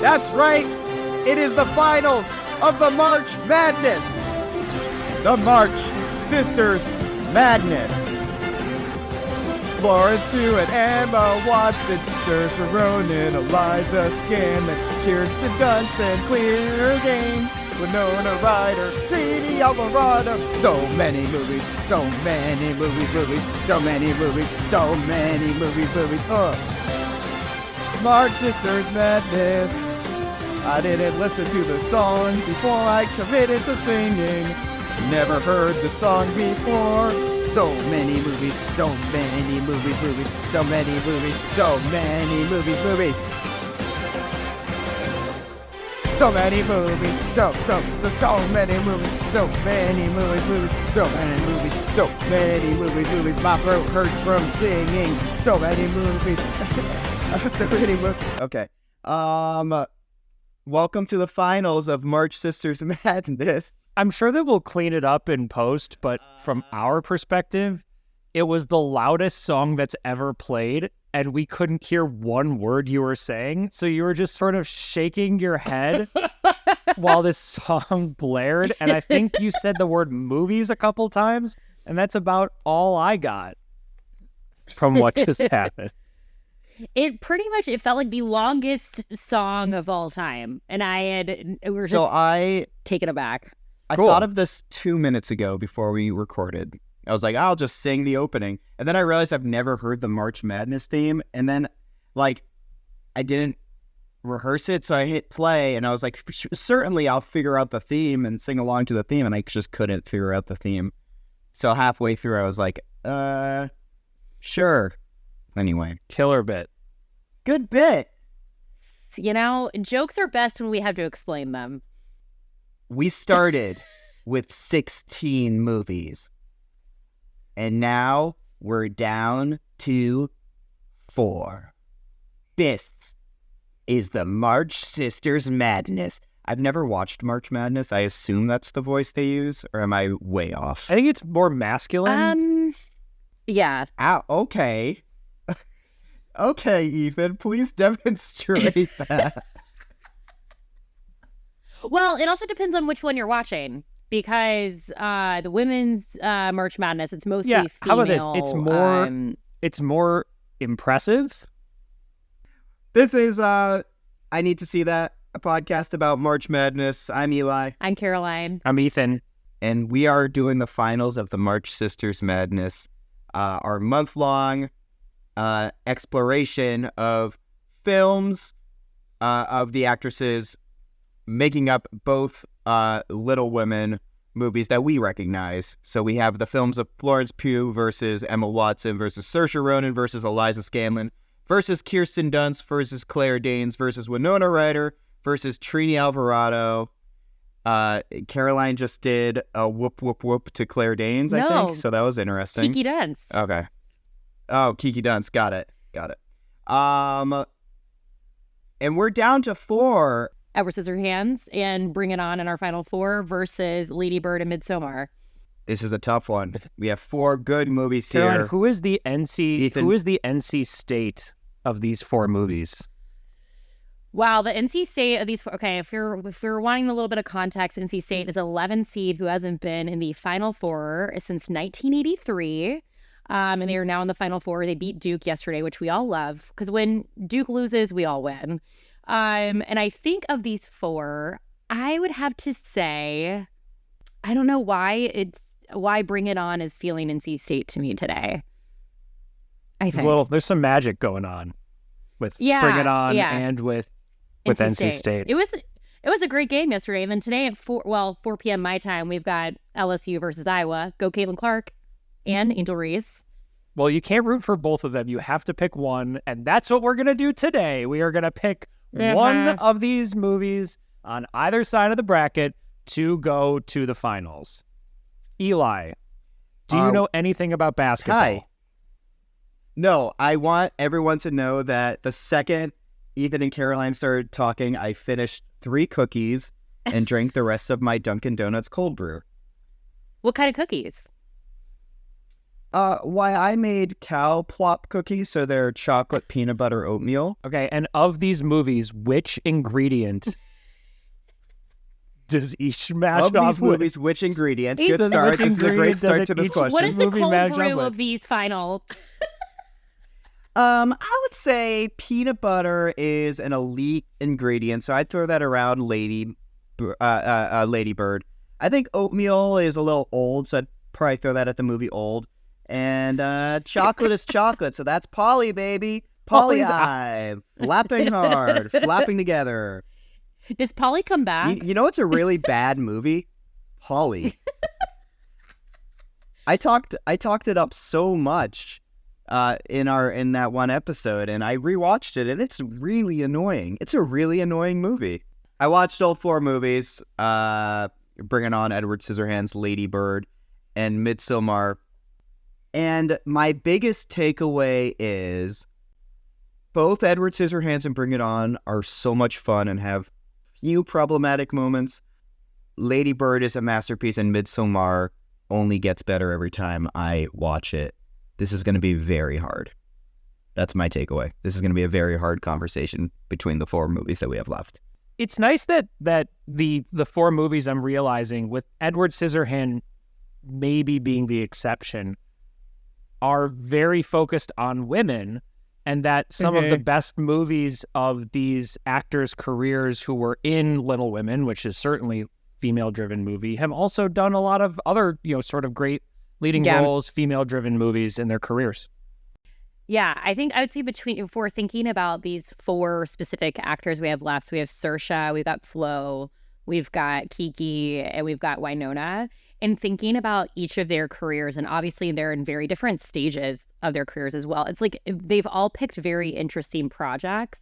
That's right. It is the finals of the March Madness. The March Sisters Madness. Florence, Pugh, and Emma Watson, Saoirse, Ronan, Eliza Scanlon, Kirsten, Dunst, and Clear Games, Winona, Ryder, Sadie Alvarado. So many movies, so many movies, so many movies, so many movies. March Sisters Madness. I didn't listen to the song before I committed to singing. Never heard the song before. So many movies, so many movies, so many movies, so many movies. So many movies, so many movies, so many movies. My throat hurts from singing. So many movies. So many movies. Okay. Welcome to the finals of March Sisters Madness. I'm sure that we'll clean it up in post, but from our perspective, it was the loudest song that's ever played, and we couldn't hear one word you were saying, so you were just sort of shaking your head while this song blared, and I think you said the word movies a couple times, and that's about all I got from what just happened. It felt like the longest song of all time, and we were just taken aback. I thought of this 2 minutes ago before we recorded. I was like, I'll just sing the opening. And then I realized I've never heard the March Madness theme. And then, I didn't rehearse it. So I hit play and I was like, certainly I'll figure out the theme and sing along to the theme. And I just couldn't figure out the theme. So halfway through, I was like, sure. Anyway. Killer bit. Good bit. Jokes are best when we have to explain them. We started with 16 movies, and now we're down to 4. This is the March Sisters Madness. I've never watched March Madness. I assume that's the voice they use, or am I way off? I think it's more masculine. Yeah. Okay. Okay, Ethan, please demonstrate that. Well, it also depends on which one you're watching, because the women's March Madness, it's mostly female. How about this? It's more impressive. This is I Need to See That, a podcast about March Madness. I'm Eli. I'm Caroline. I'm Ethan. And we are doing the finals of the March Sisters Madness, our month-long exploration of films of the actresses making up both Little Women movies that we recognize. So we have the films of Florence Pugh versus Emma Watson versus Saoirse Ronan versus Eliza Scanlon versus Kirsten Dunst versus Claire Danes versus Winona Ryder versus Trini Alvarado. Caroline just did a whoop whoop whoop to Claire Danes, I think. So that was interesting. Kiki Dunst. Okay. Oh, Kiki Dunst. Got it. And we're down to 4. Edward Scissorhands and Bring It On in our final 4 versus Lady Bird and Midsommar. This is a tough one. We have 4 good movies Caroline, here. who is the NC? Ethan? Who is the NC state of these 4 movies? Wow, the NC state of these. Okay, if you're wanting a little bit of context, NC State is 11 seed who hasn't been in the final 4 since 1983. And they are now in the final 4. They beat Duke yesterday, which we all love, because when Duke loses, we all win. And I think of these 4, I would have to say, I don't know why Bring It On is feeling NC State to me today. I think There's some magic going on with Bring It On and with NC State. It was a great game yesterday, and then today at 4 p.m. my time, we've got LSU versus Iowa. Go Caitlin Clark and Angel Reese. Well, you can't root for both of them. You have to pick one, and that's what we're going to do today. We are going to pick one of these movies on either side of the bracket to go to the finals. Eli, do you know anything about basketball? Hi. No, I want everyone to know that the second Ethan and Caroline started talking, I finished 3 cookies and drank the rest of my Dunkin' Donuts cold brew. What kind of cookies? Why I made cow plop cookies, so they're chocolate peanut butter oatmeal. Okay, and of these movies, which ingredient does each match Of off these with? movies, which ingredient? Each- Good start. which This is a great ingredient start does to it this each- question. What is the movie cold match up brew with? of these final? I would say peanut butter is an elite ingredient, so I'd throw that around Ladybird. I think oatmeal is a little old, so I'd probably throw that at the movie Old. And chocolate is chocolate, so that's Polly, baby. Polly's Polly, flapping hard, flapping together. Does Polly come back? You know what's a really bad movie? Polly. I talked it up so much in that one episode, and I rewatched it, and it's really annoying. It's a really annoying movie. I watched all 4 movies, bringing on Edward Scissorhands, Lady Bird, and Midsommar. And my biggest takeaway is both Edward Scissorhands and Bring It On are so much fun and have few problematic moments. Lady Bird is a masterpiece, and Midsommar only gets better every time I watch it. This is going to be very hard. That's my takeaway. This is going to be a very hard conversation between the 4 movies that we have left. It's nice that the 4 movies I'm realizing, with Edward Scissorhand maybe being the exception, are very focused on women, and that some of the best movies of these actors' careers who were in Little Women, which is certainly female-driven movie, have also done a lot of other, sort of great leading roles, female-driven movies in their careers. Yeah, I think I would say if we're thinking about these 4 specific actors we have left, so we have Saoirse, we've got Flo, we've got Kiki, and we've got Winona. And thinking about each of their careers, and obviously they're in very different stages of their careers as well. It's like they've all picked very interesting projects.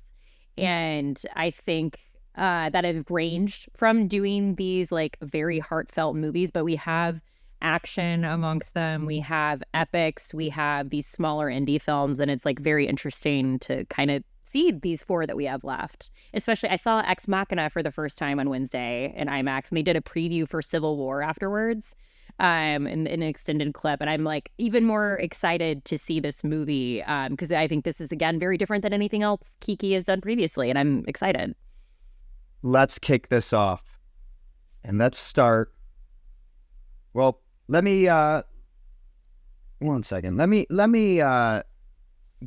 And I think that have ranged from doing these like very heartfelt movies, but we have action amongst them. We have epics. We have these smaller indie films. And it's like very interesting to kind of see these 4 that we have left. Especially, I saw Ex Machina for the first time on Wednesday in IMAX, and they did a preview for Civil War afterwards in an extended clip. And I'm like even more excited to see this movie because I think this is, again, very different than anything else Kiki has done previously, and I'm excited. Let's kick this off. And let's start. Well, let me 1 second. Let me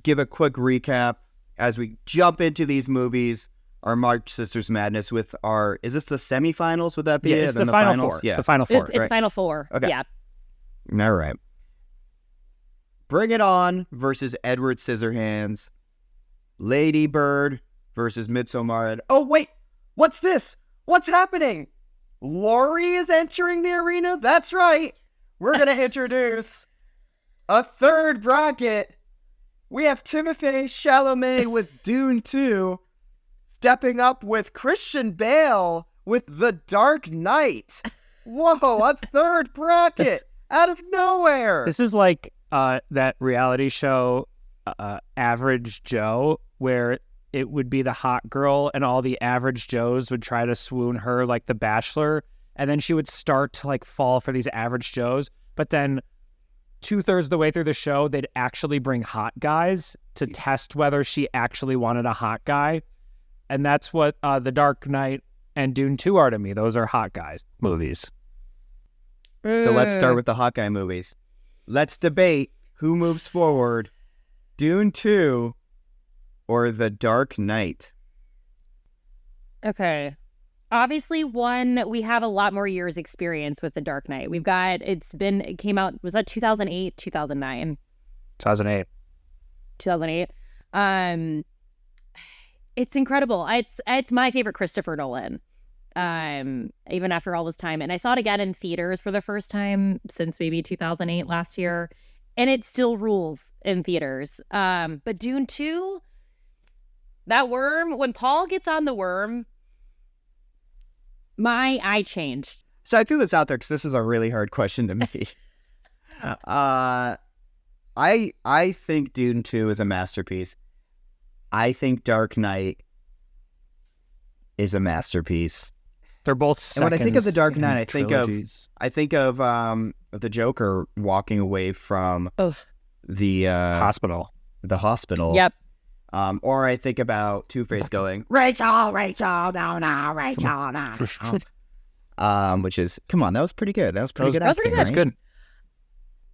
give a quick recap as we jump into these movies, our March Sisters Madness with our, is this the semifinals? Would that be it? It's And the final finals? 4. Yeah. The final 4. It's right. Final 4. Okay. Yeah. All right. Bring It On versus Edward Scissorhands. Lady Bird versus Midsommar. Oh, wait. What's this? What's happening? Laurie is entering the arena? That's right. We're going to introduce a third bracket. We have Timothée Chalamet with Dune 2 stepping up with Christian Bale with The Dark Knight. Whoa, a third bracket out of nowhere. This is like that reality show, Average Joe, where it would be the hot girl and all the average Joes would try to swoon her like The Bachelor, and then she would start to like fall for these average Joes, but then 2/3 of the way through the show, they'd actually bring hot guys to test whether she actually wanted a hot guy. And that's what The Dark Knight and Dune 2 are to me. Those are hot guys movies. So let's start with the hot guy movies. Let's debate who moves forward, Dune 2 or The Dark Knight. Okay. Obviously, we have a lot more years experience with The Dark Knight. It came out, was that 2008, 2009? 2008. 2008. It's incredible. It's my favorite Christopher Nolan. Even after all this time. And I saw it again in theaters for the first time since maybe 2008 last year. And it still rules in theaters. But Dune 2, that worm, when Paul gets on the worm, my eye changed. So I threw this out there because this is a really hard question to me. I think Dune 2 is a masterpiece. I think Dark Knight is a masterpiece. They're both And when I think of The Dark seconds Knight, in trilogies. I think of the Joker walking away from Ugh. the Hospital. hospital. Yep. Or I think about Two-Face going, Rachel, no, Rachel, no. which is, come on, that was pretty good. That was pretty good. That was pretty acting, That's right? good.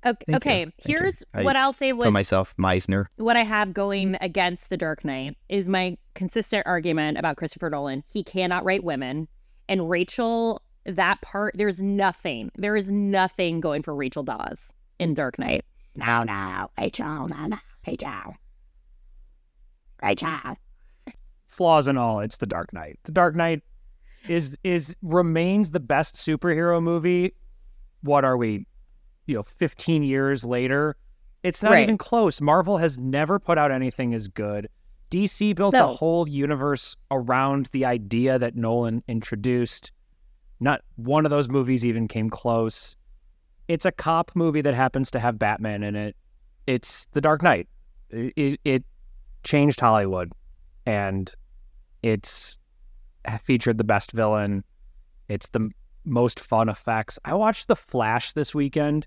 Okay, okay. Thank Here's you. what I'll say. Call myself Meisner. What I have going against The Dark Knight is my consistent argument about Christopher Nolan. He cannot write women. And Rachel, that part, there is nothing going for Rachel Dawes in Dark Knight. No, Rachel, Rachel. Flaws and all, it's The Dark Knight. The Dark Knight remains the best superhero movie. What are we, 15 years later? It's not even close. Marvel has never put out anything as good. DC built a whole universe around the idea that Nolan introduced. Not one of those movies even came close. It's a cop movie that happens to have Batman in it. It's The Dark Knight. It changed Hollywood, and it's featured the best villain. It's the most fun effects. I watched The Flash this weekend.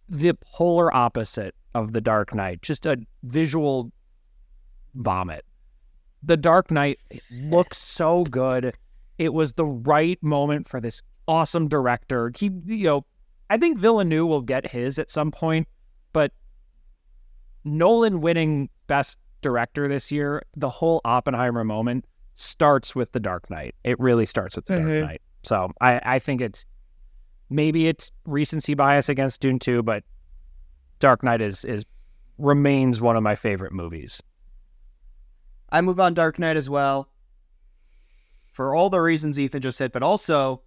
The polar opposite of The Dark Knight. Just a visual vomit. The Dark Knight looks so good. It was the right moment for this awesome director. I think Villeneuve will get his at some point, but Nolan winning Best Director this year, the whole Oppenheimer moment starts with The Dark Knight. It really starts with The Dark Knight. So I think maybe it's recency bias against Dune 2, but Dark Knight remains one of my favorite movies. I move on Dark Knight as well. For all the reasons Ethan just said, but also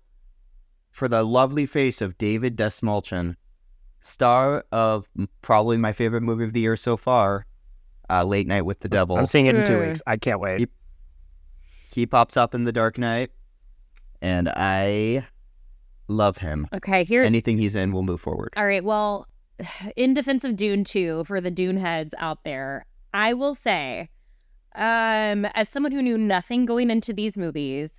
for the lovely face of David Desmalchin, star of probably my favorite movie of the year so far, Late Night with the Devil. I'm seeing it in 2 weeks. I can't wait. He pops up in The Dark Knight, and I love him. Okay, anything he's in, we'll move forward. All right, well, in defense of Dune 2, for the Dune heads out there, I will say, as someone who knew nothing going into these movies,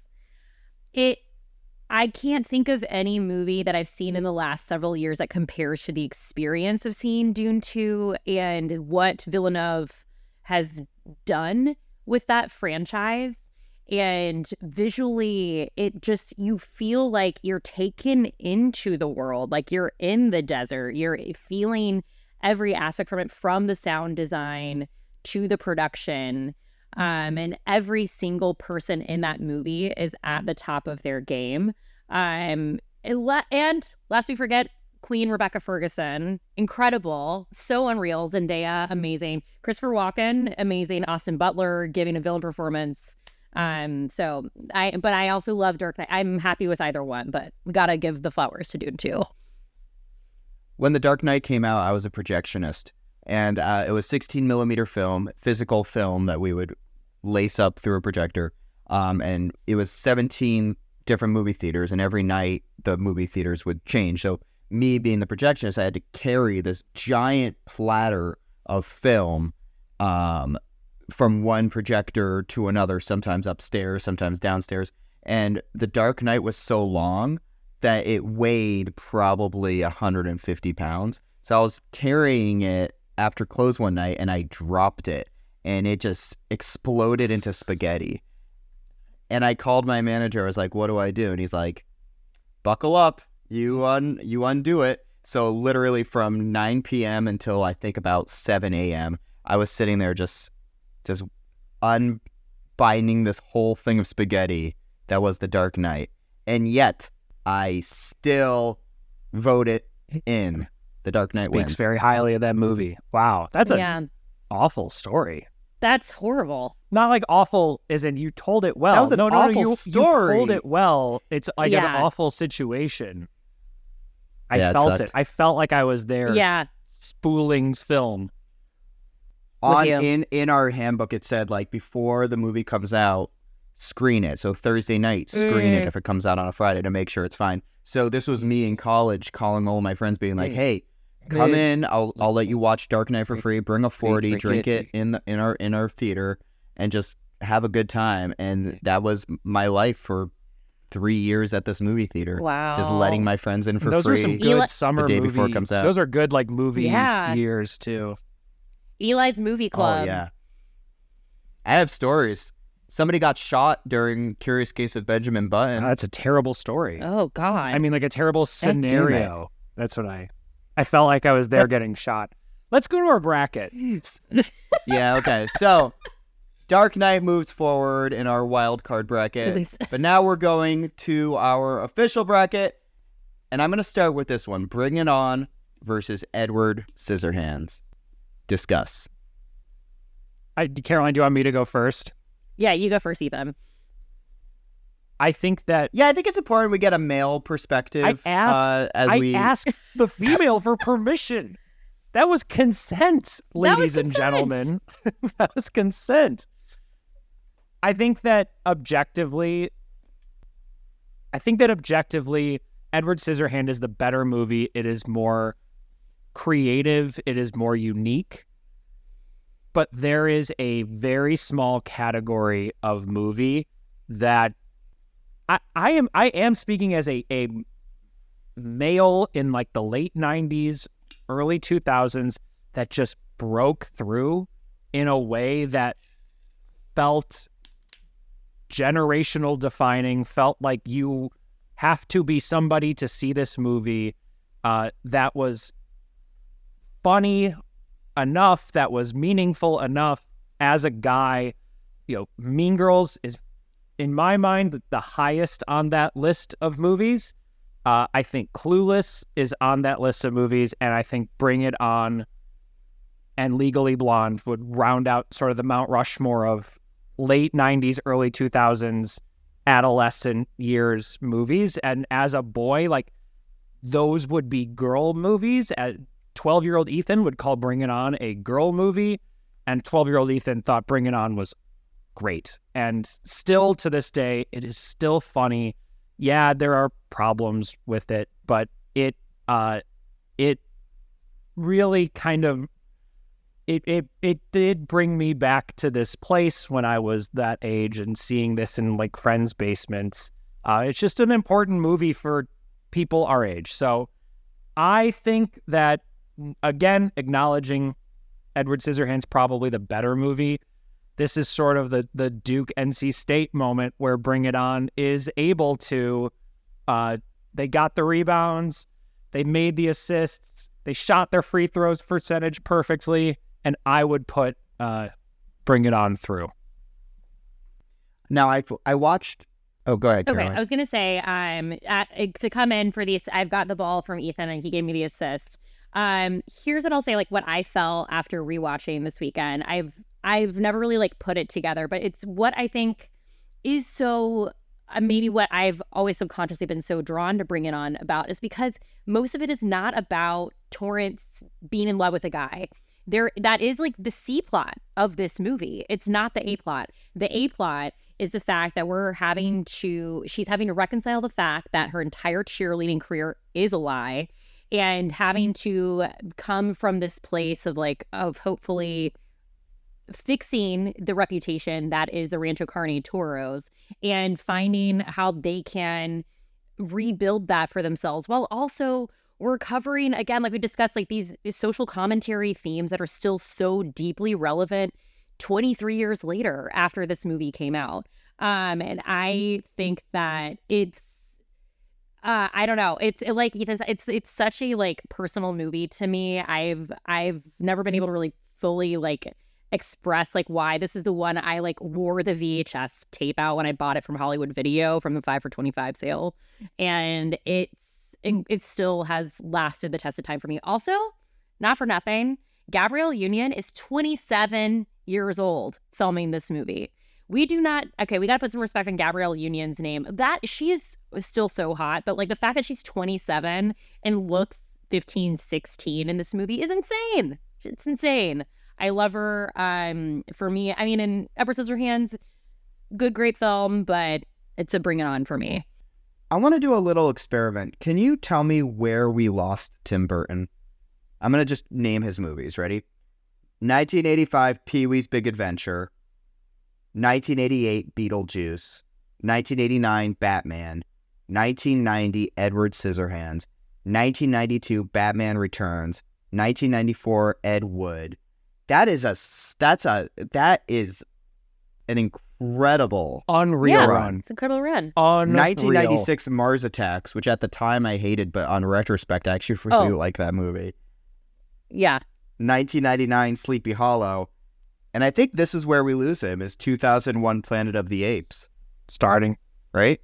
I can't think of any movie that I've seen in the last several years that compares to the experience of seeing Dune 2 and what Villeneuve has done with that franchise. And visually, you feel like you're taken into the world, like you're in the desert. You're feeling every aspect from it, from the sound design to the production. And every single person in that movie is at the top of their game. And lest we forget, Queen Rebecca Ferguson, incredible, so unreal. Zendaya, amazing. Christopher Walken, amazing. Austin Butler giving a villain performance. But I also love Dark Knight. I'm happy with either one, but we gotta give the flowers to Dune 2. When The Dark Knight came out, I was a projectionist, and it was 16 millimeter film, physical film that we would lace up through a projector. And it was 17 different movie theaters, and every night the movie theaters would change. So me being the projectionist, I had to carry this giant platter of film from one projector to another, sometimes upstairs, sometimes downstairs. And The Dark Knight was so long that it weighed probably 150 pounds. So I was carrying it after close one night, and I dropped it, and it just exploded into spaghetti. And I called my manager. I was like, what do I do? And he's like, buckle up. You undo it. So literally from 9 p.m. until I think about 7 a.m., I was sitting there just unbinding this whole thing of spaghetti that was The Dark Knight. And yet, I still vote it in. The Dark Knight wins. Speaks very highly of that movie. Wow. That's an awful story. That's horrible. Not like awful as in you told it well. That was an awful story. You told it well. It's like an awful situation. I felt it. I felt like I was there. Yeah. Spooling film. In our handbook, it said, like, before the movie comes out, screen it. So Thursday night, screen it if it comes out on a Friday to make sure it's fine. So this was me in college calling all my friends, being like, hey, come in. I'll let you watch Dark Knight for free. Bring a 40, drink it in our theater, and just have a good time. And that was my life for 3 years at this movie theater. Wow. Just letting my friends in for Those free. are some good summer the day movie. before it comes out. Those are good like movie Yeah. years too. Eli's Movie Club. Oh, yeah. I have stories. Somebody got shot during Curious Case of Benjamin Button. That's a terrible story. Oh God. I mean, like a terrible damn it. scenario. That's what I felt like I was there getting shot. Let's go to our bracket. Yeah, okay. So, Dark Knight moves forward in our wild card bracket. But now we're going to our official bracket. And I'm going to start with this one. Bring It On versus Edward Scissorhands. Discuss. Caroline, do you want me to go first? Yeah, you go first, Ethan. I think that Yeah, I think it's important we get a male perspective. I asked the female for permission. That was consent, ladies and gentlemen. That was consent. I think that objectively, Edward Scissorhand is the better movie. It is more creative. It is more unique. But there is a very small category of movie that I am speaking as a male in like the late 90s, early 2000s that just broke through in a way that felt generational defining, felt like you have to be somebody to see this movie, that was funny enough, that was meaningful enough as a guy. You know, Mean Girls is, in my mind, the highest on that list of movies. I think Clueless is on that list of movies, and I think Bring It On and Legally Blonde would round out sort of the Mount Rushmore of late 90s, early 2000s, adolescent years movies. And as a boy, like, those would be girl movies. 12-year-old Ethan would call Bring It On a girl movie, and 12-year-old Ethan thought Bring It On was great. And still to this day, it is still funny. Yeah, there are problems with it, but it really kind of it did bring me back to this place when I was that age and seeing this in like friends' basements. It's just an important movie for people our age. So I think that, again, acknowledging Edward Scissorhands probably the better movie, this is sort of the Duke NC State moment where Bring It On is able to, they got the rebounds, they made the assists, they shot their free throws percentage perfectly, and I would put Bring It On through. Now, I watched... Oh, go ahead, Okay, Caroline. I was going to say, to come in for these, I've got the ball from Ethan, and he gave me the assist. Here's what I'll say, like, what I felt after rewatching this weekend. I've never really like put it together, but it's what I think is so maybe what I've always subconsciously been so drawn to Bring It On about is because most of it is not about Torrance being in love with a guy. That is like the C plot of this movie. It's not the A plot. The A plot is the fact that she's having to reconcile the fact that her entire cheerleading career is a lie, and having to come from this place of hopefully fixing the reputation that is the Rancho Carne Toros and finding how they can rebuild that for themselves, while also we're covering, again, like we discussed, like these social commentary themes that are still so deeply relevant 23 years later after this movie came out. And I think that it's I don't know. It's like Ethan said, it's such a like personal movie to me. I've never been able to really fully like express like why this is the one I like wore the VHS tape out when I bought it from Hollywood Video from the 5 for $25 sale, and it still has lasted the test of time for me. Also, not for nothing, Gabrielle Union is 27 years old filming this movie. We got to put some respect on Gabrielle Union's name. That she is still so hot, but like the fact that she's 27 and looks 15, 16 in this movie is insane. It's insane. I love her. For me, I mean, in Edward Scissorhands, great film, but it's a Bring It On for me. I want to do a little experiment. Can you tell me where we lost Tim Burton? I'm going to just name his movies. Ready? 1985, Pee-wee's Big Adventure. 1988, Beetlejuice. 1989, Batman. 1990, Edward Scissorhands. 1992, Batman Returns. 1994, Ed Wood. That is an incredible Unreal Yeah. run. It's an incredible run. Unreal. 1996 Mars Attacks, which at the time I hated, but on retrospect, I actually really like that movie. Yeah. 1999 Sleepy Hollow. And I think this is where we lose him, is 2001 Planet of the Apes. Starting. Right?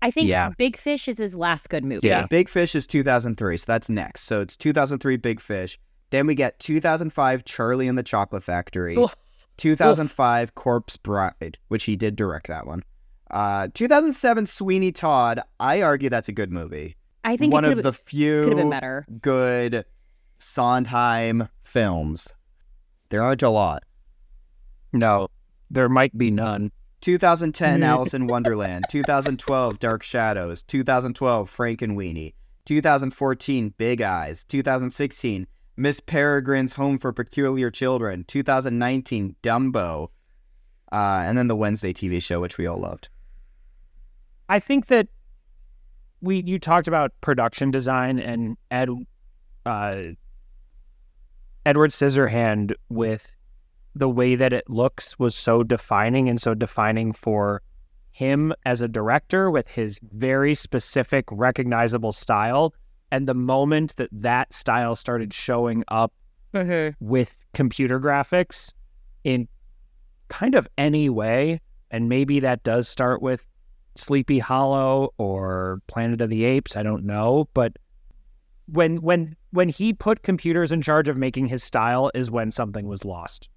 I think Yeah. Big Fish is his last good movie. Yeah. Big Fish is 2003, so that's next. So it's 2003 Big Fish. Then we get 2005 Charlie and the Chocolate Factory. Ugh. 2005 Corpse Bride, which he did direct that one. 2007 Sweeney Todd. I argue that's a good movie. I think one it of the few could have been better. good Sondheim films. There aren't a lot. No, there might be none. 2010 Alice in Wonderland. 2012 Dark Shadows. 2012 Frankenweenie. 2014 Big Eyes. 2016 Miss Peregrine's Home for Peculiar Children. 2019 Dumbo. And then the Wednesday TV show, which we all loved. I think that you talked about production design, and Edward Scissorhand, with the way that it looks, was so defining, and so defining for him as a director with his very specific, recognizable style. And the moment that style started showing up with computer graphics in kind of any way, and maybe that does start with Sleepy Hollow or Planet of the Apes, I don't know, but when he put computers in charge of making his style is when something was lost.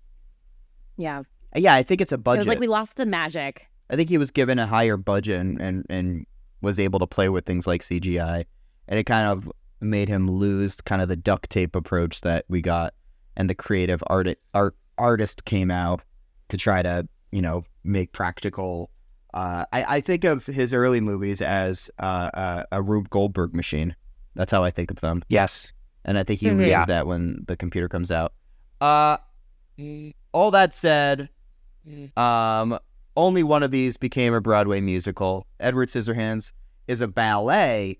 Yeah. Yeah, I think it's a It budget. was like we lost the magic. I think he was given a higher budget and was able to play with things like CGI. And it kind of made him lose kind of the duct tape approach that we got, and the creative artist came out to try to, make practical. I think of his early movies as a Rube Goldberg machine. That's how I think of them. Yes. And I think he loses that when the computer comes out. All that said, only one of these became a Broadway musical. Edward Scissorhands is a ballet,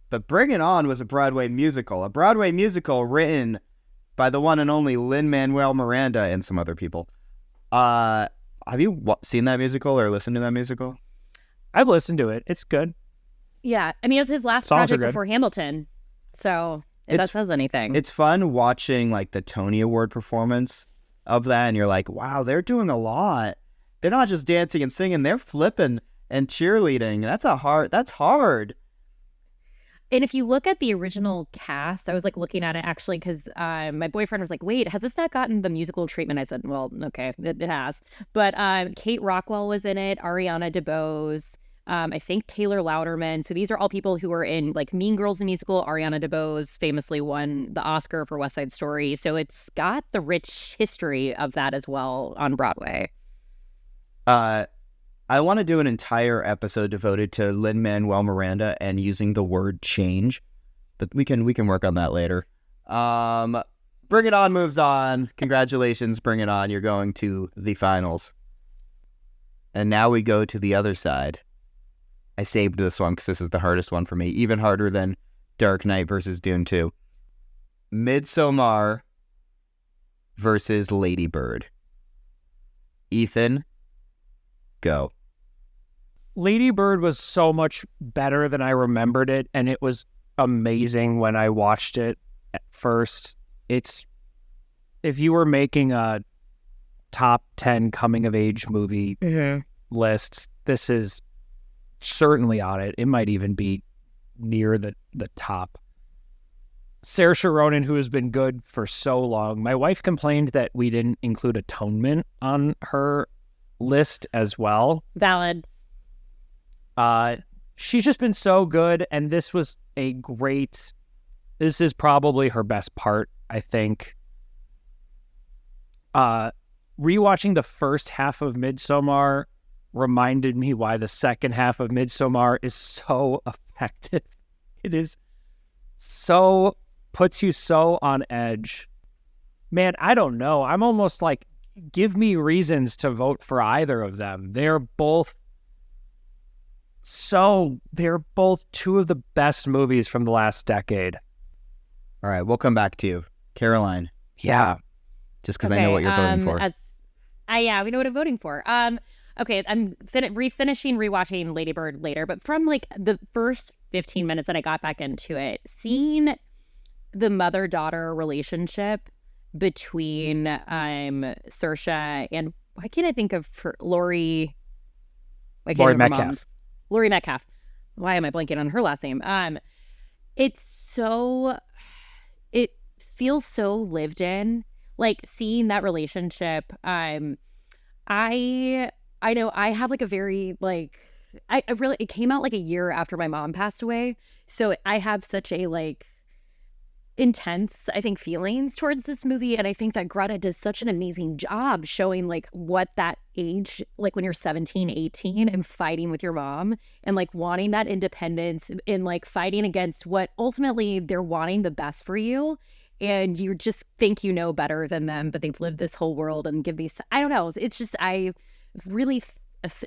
but Bring It On was a Broadway musical. A Broadway musical written by the one and only Lin-Manuel Miranda and some other people. Have you seen that musical or listened to that musical? I've listened to it. It's good. Yeah. I mean, it was his last Songs are project good. before Hamilton. So if that says anything. It's fun watching like the Tony Award performance of that, and you're like, wow, they're doing a lot. They're not just dancing and singing, they're flipping and cheerleading. That's hard. And if you look at the original cast, I was like looking at it actually because my boyfriend was like, wait, has this not gotten the musical treatment? I said, well, okay, it has. But Kate Rockwell was in it, Ariana DeBose, I think Taylor Louderman. So these are all people who were in like Mean Girls the musical. Ariana DeBose famously won the Oscar for West Side Story. So it's got the rich history of that as well on Broadway. I want to do an entire episode devoted to Lin-Manuel Miranda and using the word change. But we can work on that later. Bring It On moves on. Congratulations, Bring It On. You're going to the finals. And now we go to the other side. I saved this one because this is the hardest one for me. Even harder than Dark Knight versus Dune 2. Midsommar versus Lady Bird. Ethan, go. Lady Bird was so much better than I remembered it, and it was amazing when I watched it at first. If you were making a top 10 coming-of-age movie list, this is certainly on it. It might even be near the top. Saoirse Ronan, who has been good for so long. My wife complained that we didn't include Atonement on her list as well. Valid. She's just been so good, and this is probably her best part, I think. Rewatching the first half of Midsommar reminded me why the second half of Midsommar is so effective. It is so, puts you so on edge. Man, I don't know. I'm almost like, give me reasons to vote for either of them. They're both They're both two of the best movies from the last decade. All right, we'll come back to you. Caroline. Yeah. Just because I know what you're voting for. We know what I'm voting for. Okay, I'm rewatching Lady Bird later, but from like the first 15 minutes that I got back into it, seeing the mother-daughter relationship between Saoirse and why can't I think of her, Laurie Metcalf. Laurie Metcalf. Why am I blanking on her last name? It feels so lived in, like seeing that relationship. I know I have like a very like I really, it came out like a year after my mom passed away, so I have such a like intense, I think, feelings towards this movie. And I think that Greta does such an amazing job showing like what that age, like when you're 17, 18 and fighting with your mom and like wanting that independence and like fighting against what ultimately they're wanting the best for you. And you just think you know better than them, but they've lived this whole world and give these, I don't know. It's just, I really,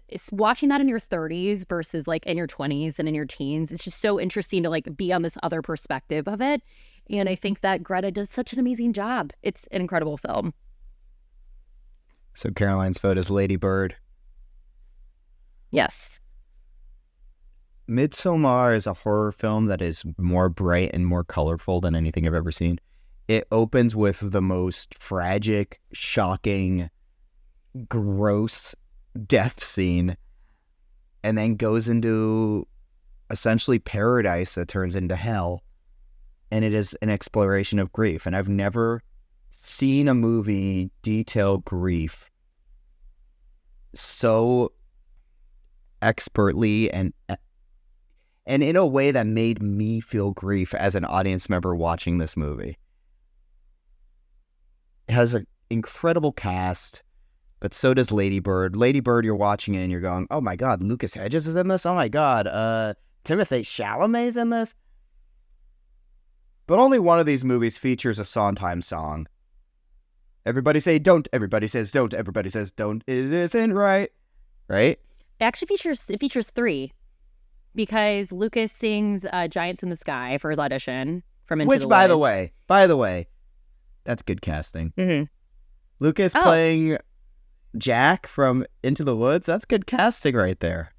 it's watching that in your 30s versus like in your 20s and in your teens. It's just so interesting to like be on this other perspective of it. And I think that Greta does such an amazing job. It's an incredible film. So Caroline's vote is Lady Bird. Yes. Midsommar is a horror film that is more bright and more colorful than anything I've ever seen. It opens with the most tragic, shocking, gross death scene and then goes into essentially paradise that turns into hell. And it is an exploration of grief. And I've never seen a movie detail grief so expertly and in a way that made me feel grief as an audience member watching this movie. It has an incredible cast, but so does Lady Bird. Lady Bird, you're watching it and you're going, oh my God, Lucas Hedges is in this? Oh my God, Timothée Chalamet's in this? But only one of these movies features a Sondheim song. Everybody say don't, everybody says don't, everybody says don't, it isn't right. Right? It actually features three. Because Lucas sings Giants in the Sky for his audition from Into the Woods. Which, by the way, that's good casting. Mm-hmm. Lucas playing Jack from Into the Woods, that's good casting right there.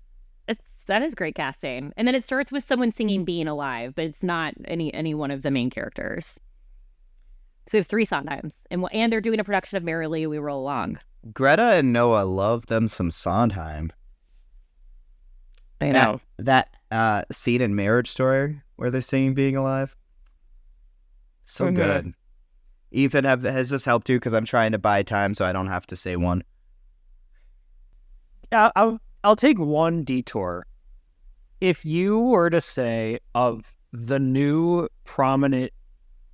That is great casting. And then it starts with someone singing Being Alive, but it's not any one of the main characters. So 3 Sondheims. And they're doing a production of Merrily We Roll Along. Greta and Noah love them some Sondheim. I know. That scene in Marriage Story where they're singing Being Alive. So good. Ethan, has this helped you? Because I'm trying to buy time so I don't have to say one. I'll take one detour. If you were to say of the new prominent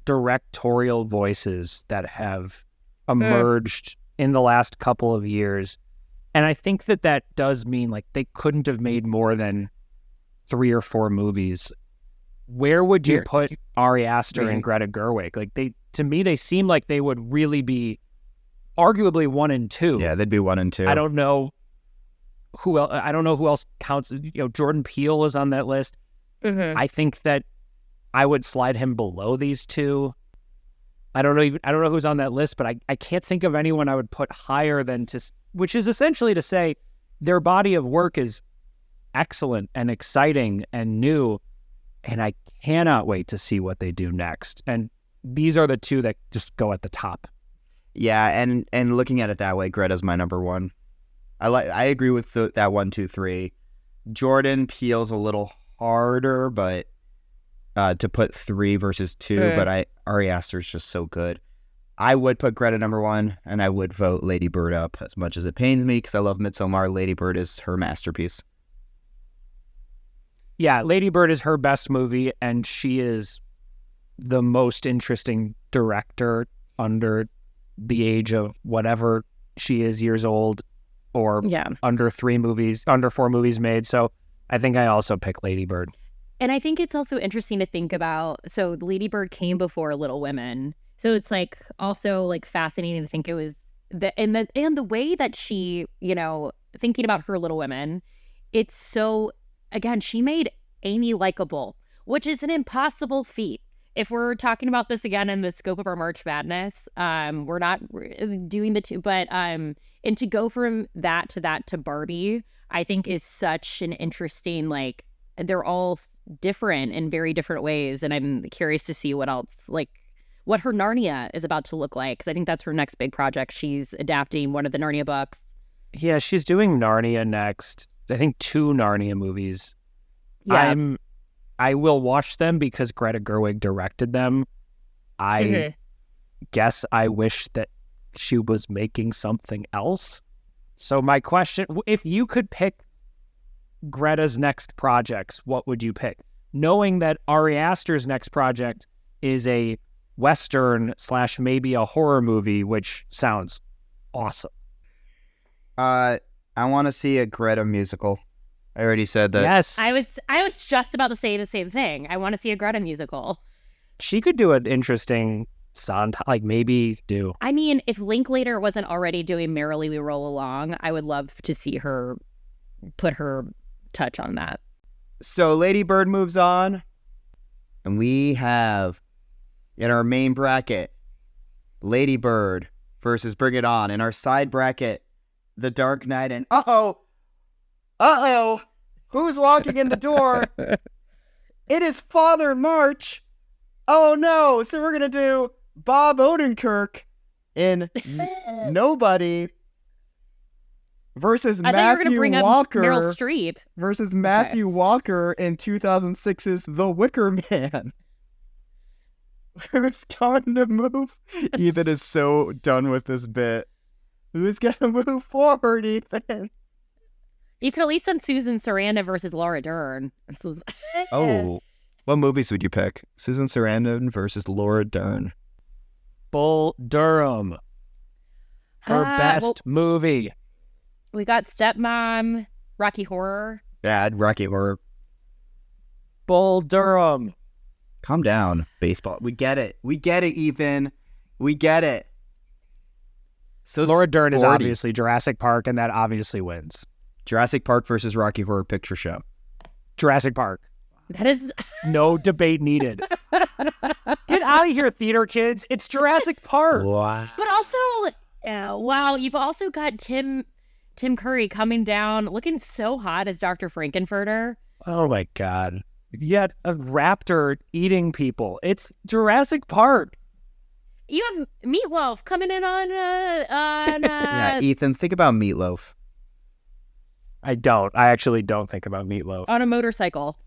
directorial voices that have emerged in the last couple of years, and I think that does mean like they couldn't have made more than 3 or 4 movies, where would you put Ari Aster and Greta Gerwig? Like to me, they seem like they would really be arguably 1 and 2. Yeah, they'd be 1 and 2. I don't know who else. I don't know who else counts. Jordan Peele is on that list. Mm-hmm. I think that I would slide him below these 2. I don't know who's on that list, but I can't think of anyone I would put higher than which is essentially to say their body of work is excellent and exciting and new, and I cannot wait to see what they do next. And these are the 2 that just go at the top. Yeah, and looking at it that way, Greta's my number 1. I agree with that 1, 2, 3. Jordan Peele's a little harder, but to put 3 versus 2. But Ari Aster's just so good. I would put Greta number 1, and I would vote Lady Bird up as much as it pains me because I love Midsommar. Lady Bird is her masterpiece. Yeah, Lady Bird is her best movie, and she is the most interesting director under the age of whatever she is years old. Or under 4 movies made. So I think I also pick Lady Bird. And I think it's also interesting to think about, so Lady Bird came before Little Women. So it's like also like fascinating to think it was and the way that she, thinking about her Little Women, it's so again, she made Amy likable, which is an impossible feat. If we're talking about this again in the scope of our March Madness, we're not doing the two, but and to go from that to Barbie, I think is such an interesting, like, they're all different in very different ways, and I'm curious to see what else, like, what her Narnia is about to look like, because I think that's her next big project. She's adapting one of the Narnia books. Yeah, she's doing Narnia next. I think 2 Narnia movies. Yeah. I will watch them because Greta Gerwig directed them. I guess I wish that she was making something else. So my question, if you could pick Greta's next projects, what would you pick? Knowing that Ari Aster's next project is a Western / maybe a horror movie, which sounds awesome. I want to see a Greta musical. I already said that. Yes. I was just about to say the same thing. I want to see a Greta musical. She could do an interesting sound, like maybe do. I mean, if Linklater wasn't already doing Merrily We Roll Along, I would love to see her put her touch on that. So Lady Bird moves on, and we have in our main bracket Lady Bird versus Bring It On. In our side bracket, The Dark Knight and who's walking in the door? It is Father March. Oh no, so we're gonna do Bob Odenkirk in Nobody versus I thought you were going to Matthew bring Walker up Meryl Streep. versus Matthew Walker in 2006's The Wicker Man. Who's going to move? Ethan is so done with this bit. Who's going to move forward, Ethan? You could at least done Susan Sarandon versus Laura Dern. This is Oh, what movies would you pick? Susan Sarandon versus Laura Dern. Bull Durham. Her best movie. We got Stepmom, Rocky Horror. Bad Rocky Horror. Bull Durham. Calm down, baseball. We get it. We get it, Ethan. We get it. So Laura Dern is sporty. obviously Jurassic Park, and that obviously wins. Jurassic Park versus Rocky Horror Picture Show. Jurassic Park. That is No debate needed. Get out of here, theater kids. It's Jurassic Park. Wow. But also, wow, you've also got Tim Curry coming down, looking so hot as Dr. Frankenfurter. Oh my God. Yet a raptor eating people. It's Jurassic Park. You have Meatloaf coming in on Yeah, Ethan, think about Meatloaf. I don't. I actually don't think about Meatloaf. on a motorcycle.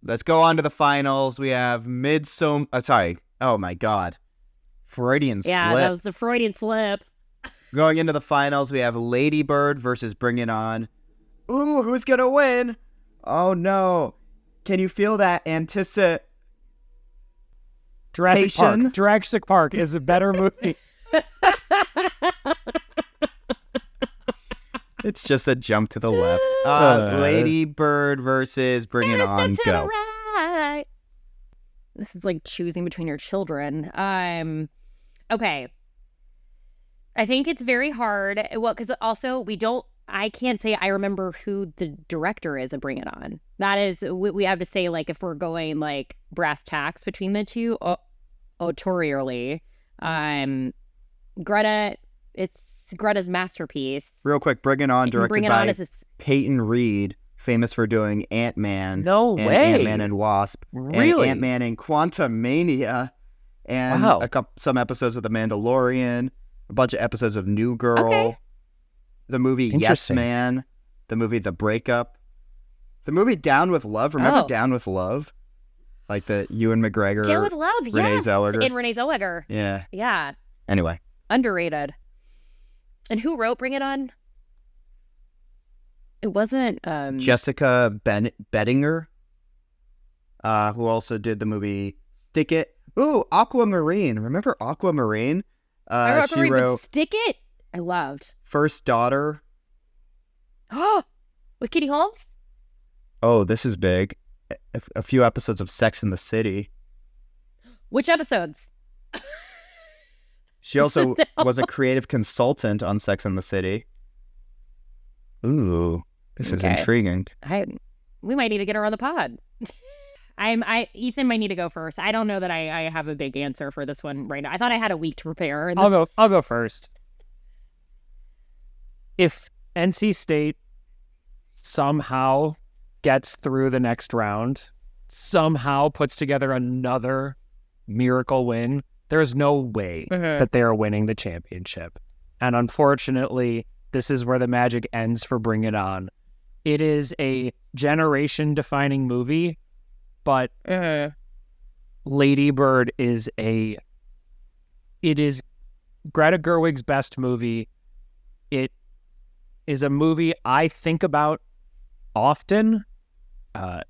Let's go on to the finals. We have oh my God. Freudian Yeah, slip. that was the Freudian slip. Going into the finals, we have Lady Bird versus Bring It On. Ooh, who's going to win? Oh no. Can you feel that anticipation? Jurassic Park. Jurassic Park is a better movie. It's just a jump to the left. Lady Bird versus Bring It On. Step to Go. the right. This is like choosing between your children. Okay. I think it's very hard. Well, because also I can't say I remember who the director is of Bring It On. That is, we have to say, like, if we're going like brass tacks between the two, autorially, Greta, it's Greta's masterpiece. Real quick, Bring It On, directed by Peyton Reed, famous for doing Ant-Man. No and way. Ant-Man and Wasp. Really? And Ant-Man and Quantumania. And some episodes of The Mandalorian. A bunch of episodes of New Girl. Okay. The movie Yes Interesting. Man. The movie The Breakup. The movie Down with Love. Remember Oh. Down with Love? Like the Ewan McGregor. Down with Love, Renee yes. Zellweger. And Renee Zellweger. Yeah. Yeah. Anyway. Underrated. And who wrote Bring It On? It wasn't Jessica Bettinger, who also did the movie Stick It. Ooh, Aquamarine. Remember Aquamarine? I She remember wrote Stick It. I loved. First Daughter. Oh, with Katie Holmes? Oh, this is big. A few episodes of Sex and the City. Which episodes? She also was a creative consultant on Sex and the City. Ooh, This is Okay. intriguing. We might need to get her on the pod. Ethan might need to go first. I don't know that I have a big answer for this one right now. I thought I had a week to prepare. And I'll go first. If NC State somehow gets through the next round, somehow puts together another miracle win, there's no way that they are winning the championship. And unfortunately, this is where the magic ends for Bring It On. It is a generation-defining movie, but Lady Bird is Greta Gerwig's best movie. It is a movie I think about often.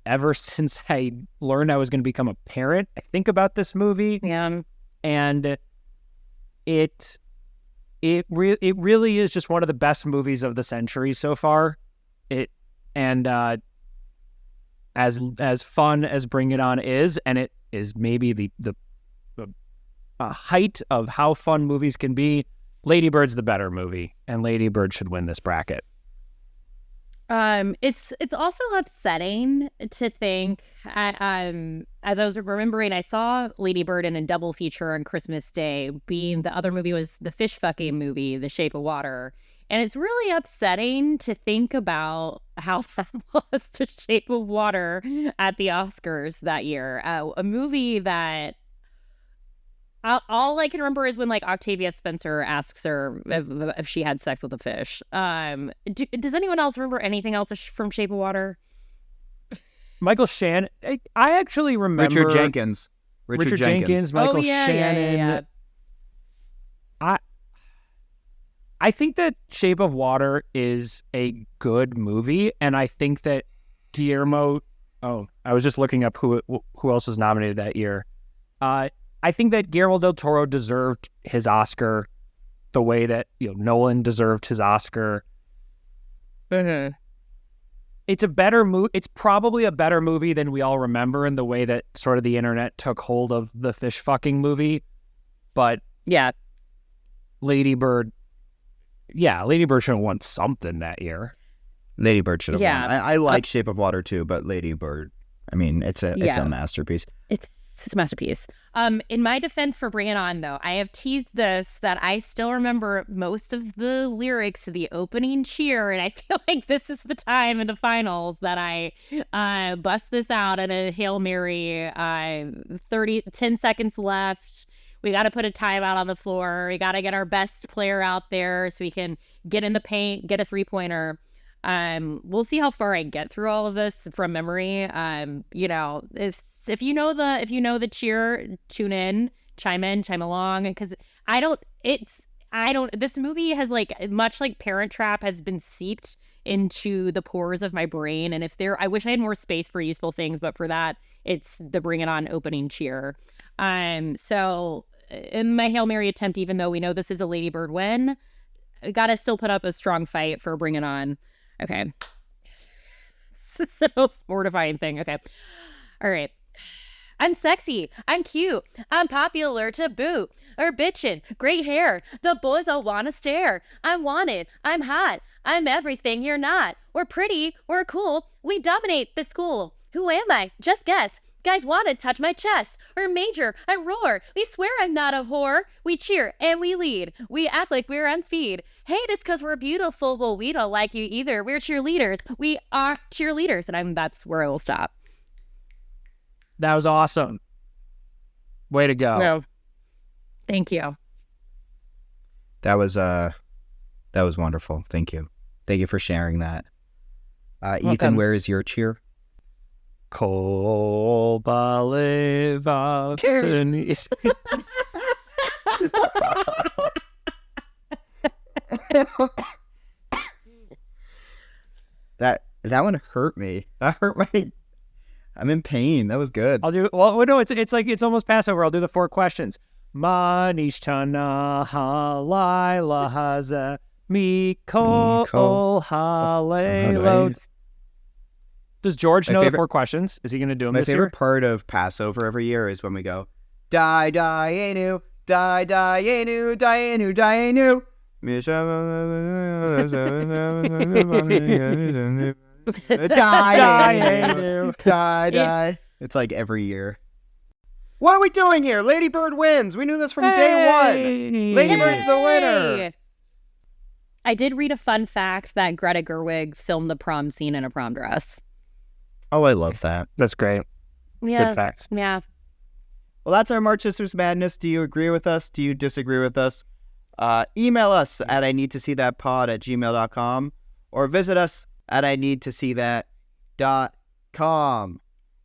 Ever since I learned I was going to become a parent, I think about this movie. Yeah. And it really is just one of the best movies of the century so far. As fun as Bring It On is, and it is maybe the height of how fun movies can be, Lady Bird's the better movie, and Lady Bird should win this bracket. It's also upsetting to think, as I was remembering, I saw Lady Bird in a double feature on Christmas Day, being the other movie was the fish fucking movie, The Shape of Water. And it's really upsetting to think about how that was to Shape of Water at the Oscars that year. A movie that all I can remember is when like Octavia Spencer asks her if she had sex with a fish. Does anyone else remember anything else from Shape of Water? Michael Shannon. I actually remember Richard Jenkins. Richard Jenkins, Michael Shannon. Yeah. I think that Shape of Water is a good movie, and I think that Guillermo. Oh, I was just looking up who else was nominated that year. I think that Guillermo del Toro deserved his Oscar the way that Nolan deserved his Oscar. It's a better movie. It's probably a better movie than we all remember in the way that sort of the internet took hold of the fish fucking movie. But yeah, Lady Bird should have won something that year. Lady Bird should have Yeah. won. I like Shape of Water too, but Lady Bird, I mean, it's a masterpiece. It's a masterpiece. In my defense for Bring It On, though, I have teased this that I still remember most of the lyrics to the opening cheer, and I feel like this is the time in the finals that I bust this out at a Hail Mary. 10 seconds left. We got to put a timeout on the floor. We got to get our best player out there so we can get in the paint, get a 3-pointer. We'll see how far I get through all of this from memory. If you know the cheer, tune in, chime along, because this movie has much like Parent Trap has been seeped into the pores of my brain. And I wish I had more space for useful things, but for that, it's the Bring It On opening cheer. So in my Hail Mary attempt, even though we know this is a Lady Bird win, I gotta still put up a strong fight for Bring It On. Okay. This is the most mortifying thing. Okay. All right. I'm sexy. I'm cute. I'm popular to boot. Or bitchin'. Great hair. The boys all wanna stare. I'm wanted. I'm hot. I'm everything you're not. We're pretty. We're cool. We dominate the school. Who am I? Just guess. Guys wanna touch my chest. Or major. I roar. We swear I'm not a whore. We cheer and we lead. We act like we're on speed. Hate us cause we're beautiful. Well, we don't like you either. We're cheerleaders. We are cheerleaders. And that's where I will stop. That was awesome. Way to go. No. Thank you. That was wonderful. Thank you. Thank you for sharing that. Ethan, where is your cheer? That one hurt me. That hurt my. I'm in pain. That was good. I'll do. Well, no, it's like it's almost Passover. I'll do the 4 questions. Manishtana halayla haza mikol halelot. Does George know the 4 questions? Is he going to do them My this favorite year? part of Passover every year is when we go, Die, Dianu, Die, Dianu, Dianu, Dianu, Die. It's like every year. What are we doing here? Lady Bird wins. We knew this from day one. Lady Bird's the winner. I did read a fun fact that Greta Gerwig filmed the prom scene in a prom dress. Oh, I love that. That's great. Yeah. Good fact. Yeah. Well, that's our March Sisters Madness. Do you agree with us? Do you disagree with us? Email us at ineedtoseethatpod@gmail.com or visit us at ineedtoseethat.com.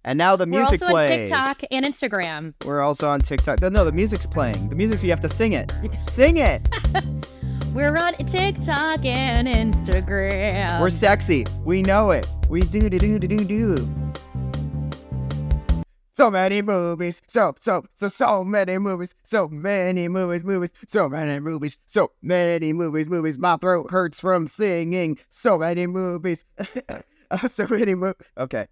And now the music We're also plays. on TikTok and Instagram. We're also on TikTok. No, the music's playing. The music, you have to sing it. Sing it. We're on TikTok and Instagram. We're sexy. We know it. We do. So many movies. So many movies. So many movies. So many movies. So many movies. My throat hurts from singing. So many movies. So many movies. Okay.